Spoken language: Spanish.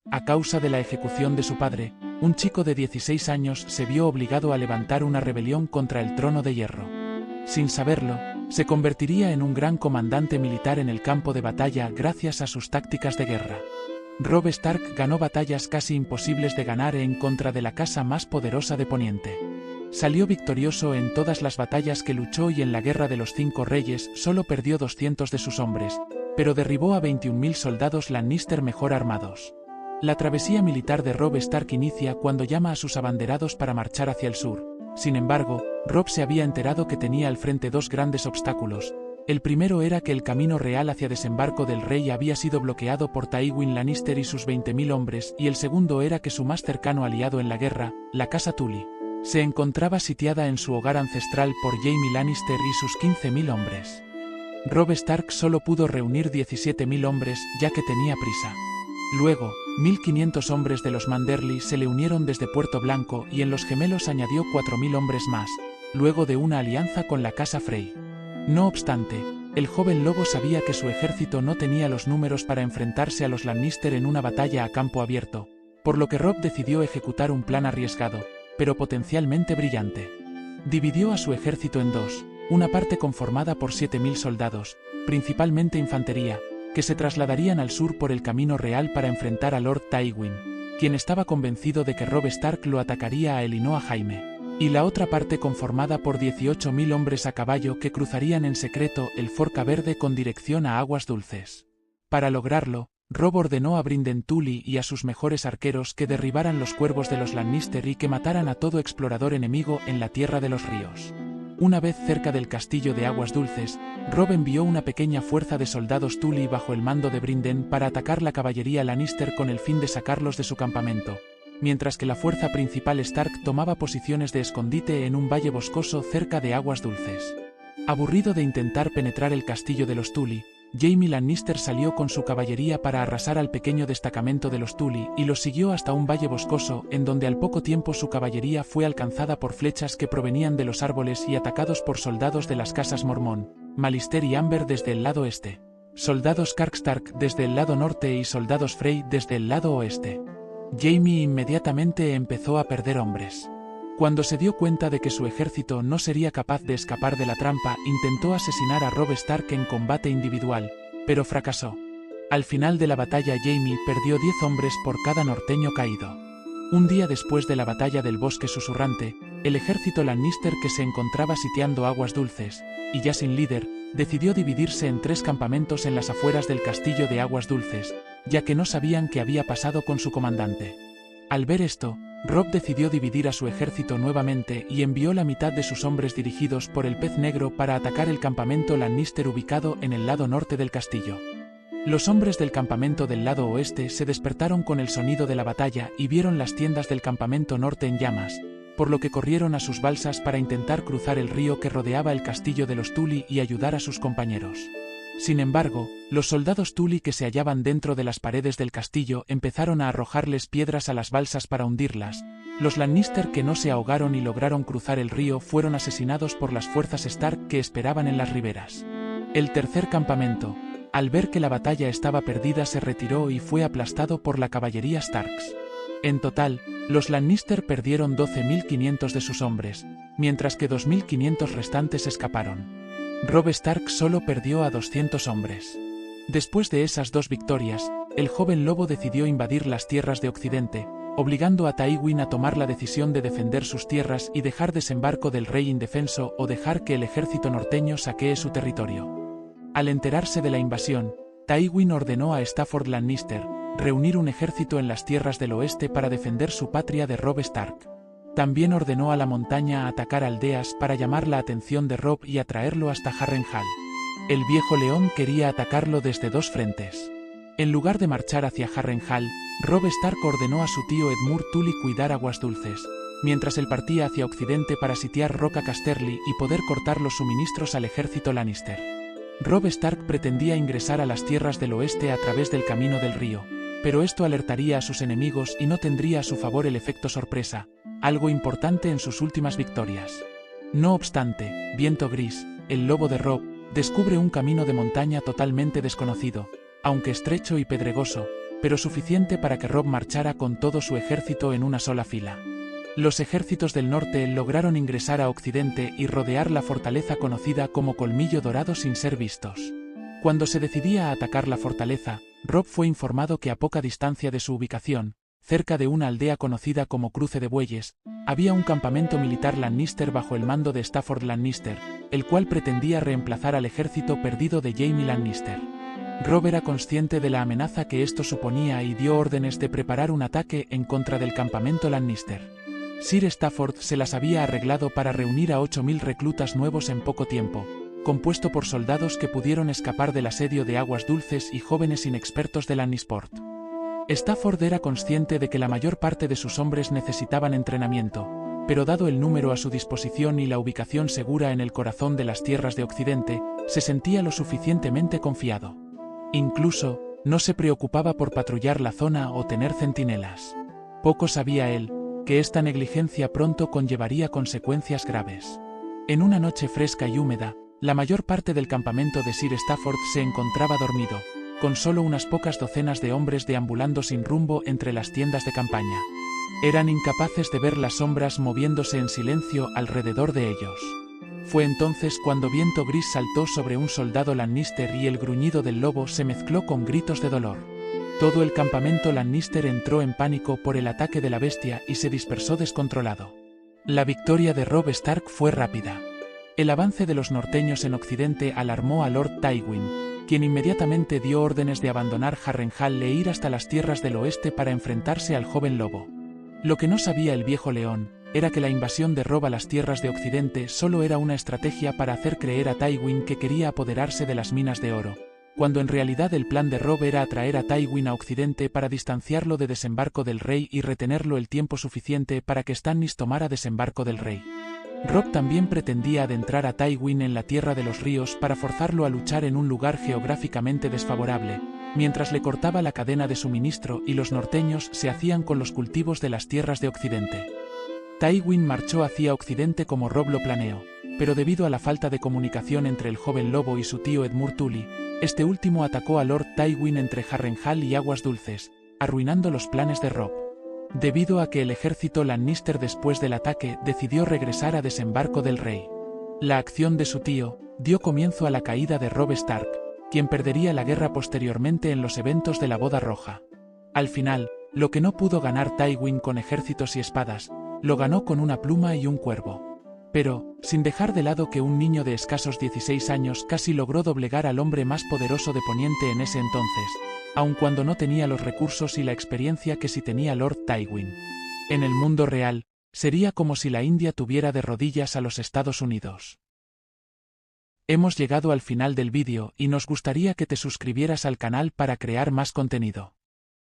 A causa de la ejecución de su padre, un chico de 16 años se vio obligado a levantar una rebelión contra el trono de hierro. Sin saberlo, se convertiría en un gran comandante militar en el campo de batalla gracias a sus tácticas de guerra. Robb Stark ganó batallas casi imposibles de ganar en contra de la casa más poderosa de Poniente. Salió victorioso en todas las batallas que luchó y en la Guerra de los Cinco Reyes solo perdió 200 de sus hombres, pero derribó a 21.000 soldados Lannister mejor armados. La travesía militar de Robb Stark inicia cuando llama a sus abanderados para marchar hacia el sur. Sin embargo, Robb se había enterado que tenía al frente dos grandes obstáculos. El primero era que el camino real hacia desembarco del rey había sido bloqueado por Tywin Lannister y sus 20.000 hombres, y el segundo era que su más cercano aliado en la guerra, la casa Tully, se encontraba sitiada en su hogar ancestral por Jaime Lannister y sus 15.000 hombres. Robb Stark solo pudo reunir 17.000 hombres, ya que tenía prisa. Luego, 1.500 hombres de los Manderly se le unieron desde Puerto Blanco y en los Gemelos añadió 4.000 hombres más, luego de una alianza con la casa Frey. No obstante, el joven lobo sabía que su ejército no tenía los números para enfrentarse a los Lannister en una batalla a campo abierto, por lo que Robb decidió ejecutar un plan arriesgado, pero potencialmente brillante. Dividió a su ejército en dos, una parte conformada por 7.000 soldados, principalmente infantería, que se trasladarían al sur por el camino real para enfrentar a Lord Tywin, quien estaba convencido de que Robb Stark lo atacaría a él y no a Jaime, y la otra parte conformada por 18.000 hombres a caballo que cruzarían en secreto el Forca Verde con dirección a Aguas Dulces. Para lograrlo, Robb ordenó a Brynden Tully y a sus mejores arqueros que derribaran los cuervos de los Lannister y que mataran a todo explorador enemigo en la Tierra de los Ríos. Una vez cerca del castillo de Aguas Dulces, Robb envió una pequeña fuerza de soldados Tully bajo el mando de Brynden para atacar la caballería Lannister con el fin de sacarlos de su campamento, mientras que la fuerza principal Stark tomaba posiciones de escondite en un valle boscoso cerca de Aguas Dulces. Aburrido de intentar penetrar el castillo de los Tully, Jaime Lannister salió con su caballería para arrasar al pequeño destacamento de los Tully y los siguió hasta un valle boscoso en donde al poco tiempo su caballería fue alcanzada por flechas que provenían de los árboles y atacados por soldados de las casas Mormón, Malister y Amber desde el lado este, soldados Karstark desde el lado norte y soldados Frey desde el lado oeste. Jaime inmediatamente empezó a perder hombres. Cuando se dio cuenta de que su ejército no sería capaz de escapar de la trampa, intentó asesinar a Robb Stark en combate individual, pero fracasó. Al final de la batalla Jaime perdió 10 hombres por cada norteño caído. Un día después de la batalla del Bosque Susurrante, el ejército Lannister que se encontraba sitiando Aguas Dulces, y ya sin líder, decidió dividirse en 3 campamentos en las afueras del castillo de Aguas Dulces, ya que no sabían qué había pasado con su comandante. Al ver esto, Robb decidió dividir a su ejército nuevamente y envió la mitad de sus hombres dirigidos por el Pez Negro para atacar el campamento Lannister ubicado en el lado norte del castillo. Los hombres del campamento del lado oeste se despertaron con el sonido de la batalla y vieron las tiendas del campamento norte en llamas, por lo que corrieron a sus balsas para intentar cruzar el río que rodeaba el castillo de los Tully y ayudar a sus compañeros. Sin embargo, los soldados Tully que se hallaban dentro de las paredes del castillo empezaron a arrojarles piedras a las balsas para hundirlas. Los Lannister que no se ahogaron y lograron cruzar el río fueron asesinados por las fuerzas Stark que esperaban en las riberas. El tercer campamento, al ver que la batalla estaba perdida, se retiró y fue aplastado por la caballería Starks. En total, los Lannister perdieron 12.500 de sus hombres, mientras que 2.500 restantes escaparon. Robb Stark solo perdió a 200 hombres. Después de esas 2 victorias, el joven lobo decidió invadir las tierras de Occidente, obligando a Tywin a tomar la decisión de defender sus tierras y dejar desembarco del rey indefenso o dejar que el ejército norteño saquee su territorio. Al enterarse de la invasión, Tywin ordenó a Stafford Lannister reunir un ejército en las tierras del oeste para defender su patria de Robb Stark. También ordenó a la montaña atacar aldeas para llamar la atención de Robb y atraerlo hasta Harrenhal. El viejo león quería atacarlo desde 2 frentes. En lugar de marchar hacia Harrenhal, Robb Stark ordenó a su tío Edmure Tully cuidar Aguas Dulces, mientras él partía hacia occidente para sitiar Roca Casterly y poder cortar los suministros al ejército Lannister. Robb Stark pretendía ingresar a las tierras del oeste a través del camino del río, pero esto alertaría a sus enemigos y no tendría a su favor el efecto sorpresa, algo importante en sus últimas victorias. No obstante, Viento Gris, el lobo de Robb, descubre un camino de montaña totalmente desconocido, aunque estrecho y pedregoso, pero suficiente para que Robb marchara con todo su ejército en una sola fila. Los ejércitos del norte lograron ingresar a Occidente y rodear la fortaleza conocida como Colmillo Dorado sin ser vistos. Cuando se decidía a atacar la fortaleza, Robb fue informado que a poca distancia de su ubicación, cerca de una aldea conocida como Cruce de Bueyes, había un campamento militar Lannister bajo el mando de Stafford Lannister, el cual pretendía reemplazar al ejército perdido de Jaime Lannister. Robb era consciente de la amenaza que esto suponía y dio órdenes de preparar un ataque en contra del campamento Lannister. Sir Stafford se las había arreglado para reunir a 8.000 reclutas nuevos en poco tiempo, compuesto por soldados que pudieron escapar del asedio de Aguas Dulces y jóvenes inexpertos de Lannisport. Stafford era consciente de que la mayor parte de sus hombres necesitaban entrenamiento, pero dado el número a su disposición y la ubicación segura en el corazón de las tierras de Occidente, se sentía lo suficientemente confiado. Incluso, no se preocupaba por patrullar la zona o tener centinelas. Poco sabía él, que esta negligencia pronto conllevaría consecuencias graves. En una noche fresca y húmeda, la mayor parte del campamento de Sir Stafford se encontraba dormido, con solo unas pocas docenas de hombres deambulando sin rumbo entre las tiendas de campaña. Eran incapaces de ver las sombras moviéndose en silencio alrededor de ellos. Fue entonces cuando Viento Gris saltó sobre un soldado Lannister y el gruñido del lobo se mezcló con gritos de dolor. Todo el campamento Lannister entró en pánico por el ataque de la bestia y se dispersó descontrolado. La victoria de Robb Stark fue rápida. El avance de los norteños en Occidente alarmó a Lord Tywin, quien inmediatamente dio órdenes de abandonar Harrenhal e ir hasta las tierras del oeste para enfrentarse al joven lobo. Lo que no sabía el viejo león era que la invasión de Robb a las tierras de Occidente solo era una estrategia para hacer creer a Tywin que quería apoderarse de las minas de oro, cuando en realidad el plan de Robb era atraer a Tywin a Occidente para distanciarlo de Desembarco del Rey y retenerlo el tiempo suficiente para que Stannis tomara Desembarco del Rey. Robb también pretendía adentrar a Tywin en la Tierra de los Ríos para forzarlo a luchar en un lugar geográficamente desfavorable, mientras le cortaba la cadena de suministro y los norteños se hacían con los cultivos de las tierras de Occidente. Tywin marchó hacia Occidente como Robb lo planeó, pero debido a la falta de comunicación entre el joven lobo y su tío Edmure Tully, este último atacó a Lord Tywin entre Harrenhal y Aguas Dulces, arruinando los planes de Robb. Debido a que el ejército Lannister después del ataque decidió regresar a Desembarco del Rey. La acción de su tío dio comienzo a la caída de Robb Stark, quien perdería la guerra posteriormente en los eventos de la Boda Roja. Al final, lo que no pudo ganar Tywin con ejércitos y espadas, lo ganó con una pluma y un cuervo. Pero, sin dejar de lado que un niño de escasos 16 años casi logró doblegar al hombre más poderoso de Poniente en ese entonces, aun cuando no tenía los recursos y la experiencia que sí tenía Lord Tywin. En el mundo real, sería como si la India tuviera de rodillas a los Estados Unidos. Hemos llegado al final del vídeo y nos gustaría que te suscribieras al canal para crear más contenido.